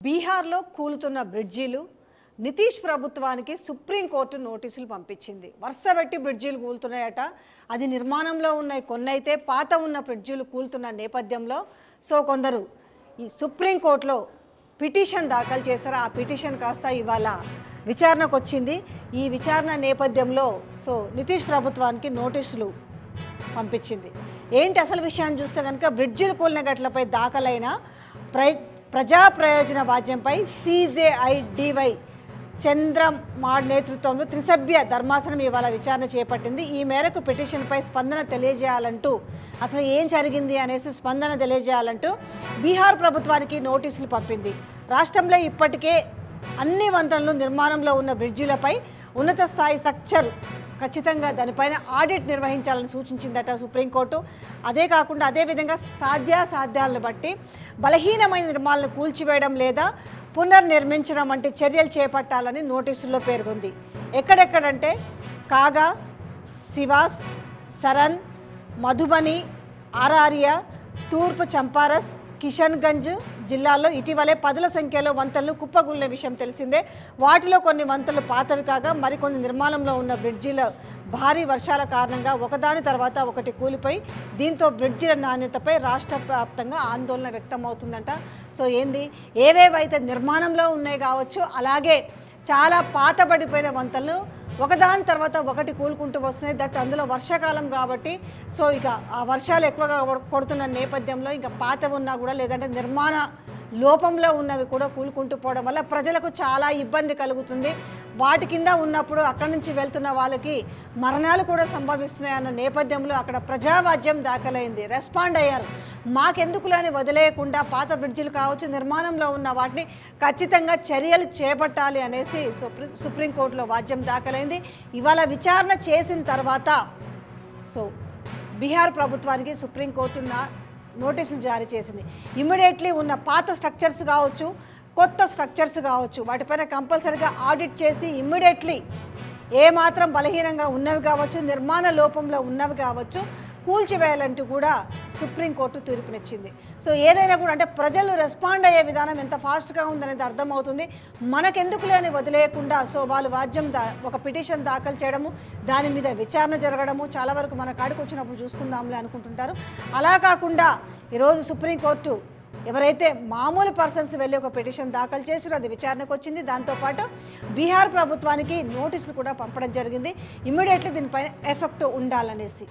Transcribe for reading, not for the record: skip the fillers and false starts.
బీహార్లో కూలుతున్న బ్రిడ్జీలు నితీష్ ప్రభుత్వానికి సుప్రీంకోర్టు నోటీసులు పంపించింది. వరుసపెట్టి బ్రిడ్జీలు కూలుతున్నాయట. అది నిర్మాణంలో ఉన్నాయి, కొన్నైతే పాత ఉన్న బ్రిడ్జీలు కూలుతున్న నేపథ్యంలో కొందరు ఈ సుప్రీంకోర్టులో పిటిషన్ దాఖలు చేశారు. ఆ పిటిషన్ కాస్త ఇవాళ విచారణకు వచ్చింది. ఈ విచారణ నేపథ్యంలో నితీష్ ప్రభుత్వానికి నోటీసులు పంపించింది. ఏంటి అసలు విషయాన్ని చూస్తే కనుక బ్రిడ్జీలు కూలిన ఘటనలపై దాఖలైన ప్రజా ప్రయోజన వాద్యంపై CJIDY చంద్రమాడ్ నేతృత్వంలో త్రిసభ్య ధర్మాసనం ఇవాళ విచారణ చేపట్టింది. ఈ మేరకు పిటిషన్పై స్పందన తెలియజేయాలంటూ అసలు ఏం జరిగింది అనేసి స్పందన తెలియజేయాలంటూ బీహార్ ప్రభుత్వానికి నోటీసులు పంపింది. రాష్ట్రంలో ఇప్పటికే అన్ని వంతెనలు నిర్మాణంలో ఉన్న బ్రిడ్జిలపై ఉన్నత స్థాయి స్ట్రక్చర్ ఖచ్చితంగా దానిపైన ఆడిట్ నిర్వహించాలని సూచించిందట సుప్రీంకోర్టు. అదే కాకుండా అదేవిధంగా సాధ్యాసాధ్యాలను బట్టి బలహీనమైన నిర్మాణాలను కూల్చివేయడం లేదా పునర్నిర్మించడం వంటి చర్యలు చేపట్టాలని నోటీసుల్లో పేర్కొంది. ఎక్కడెక్కడంటే కాగా, సివాస్, సరన్, మధుబని, ఆరారియా, తూర్పు చంపారస్, కిషన్గంజ్ జిల్లాల్లో ఇటీవలే పదుల సంఖ్యలో వంతెనలు కుప్పగూలిన విషయం తెలిసిందే. వాటిలో కొన్ని వంతెనలు పాతవి కాగా మరికొన్ని నిర్మాణంలో ఉన్న బ్రిడ్జీల భారీ వర్షాల కారణంగా ఒకదాని తర్వాత ఒకటి కూలిపోయి దీంతో బ్రిడ్జీల నాణ్యతపై రాష్ట్ర వ్యాప్తంగా ఆందోళన వ్యక్తమవుతుందంట. ఏవేవైతే నిర్మాణంలో ఉన్నాయి కావచ్చు, అలాగే చాలా పాతబడిపోయిన వంతెనలు ఒకదాని తర్వాత ఒకటి కూలుకుంటూ వస్తున్నాయి. దట్ అందులో వర్షాకాలం కాబట్టి ఇక ఆ వర్షాలు ఎక్కువగా కొడుతున్న నేపథ్యంలో ఇంకా పాత ఉన్నా కూడా లేదంటే నిర్మాణ లోపంలో ఉన్నవి కూడా కూలుకుంటూ పోవడం వల్ల ప్రజలకు చాలా ఇబ్బంది కలుగుతుంది. వాటి కింద ఉన్నప్పుడు అక్కడి నుంచి వెళ్తున్న వాళ్ళకి మరణాలు కూడా సంభవిస్తున్నాయి అన్న నేపథ్యంలో అక్కడ ప్రజావాజ్యం దాఖలైంది. రెస్పాండ్ అయ్యారు. మాకెందుకులని వదిలేయకుండా పాత బ్రిడ్జిలు కావచ్చు, నిర్మాణంలో ఉన్న వాటిని ఖచ్చితంగా చర్యలు చేపట్టాలి అనేసి సుప్రీంకోర్టులో వాద్యం దాఖలైంది. ఇవాళ విచారణ చేసిన తర్వాత బీహార్ ప్రభుత్వానికి సుప్రీంకోర్టు నోటీసులు జారీ చేసింది. ఇమ్మీడియట్లీ ఉన్న పాత స్ట్రక్చర్స్ కావచ్చు, కొత్త స్ట్రక్చర్స్ కావచ్చు, వాటిపైన కంపల్సరీగా ఆడిట్ చేసి ఇమ్మీడియట్లీ ఏమాత్రం బలహీనంగా ఉన్నవి కావచ్చు, నిర్మాణ లోపంలో ఉన్నవి కావచ్చు కూల్చివేయాలంటూ కూడా సుప్రీంకోర్టు తీర్పునిచ్చింది. ఏదైనా కూడా అంటే ప్రజలు రెస్పాండ్ అయ్యే విధానం ఎంత ఫాస్ట్గా ఉందనేది అర్థమవుతుంది. మనకెందుకు లేని వదిలేయకుండా వాళ్ళు వాద్యం ఒక పిటిషన్ దాఖలు చేయడము, దాని మీద విచారణ జరగడము చాలా వరకు మన కాడికి వచ్చినప్పుడు చూసుకుందాంలే అనుకుంటుంటారు. అలా కాకుండా ఈరోజు సుప్రీంకోర్టు ఎవరైతే మామూలు పర్సన్స్ వెళ్ళి ఒక పిటిషన్ దాఖలు చేసారో అది విచారణకు వచ్చింది. దాంతోపాటు బీహార్ ప్రభుత్వానికి నోటీసులు కూడా పంపడం జరిగింది. ఇమ్మీడియట్లీ దీనిపైన ఎఫెక్ట్ ఉండాలనేసి.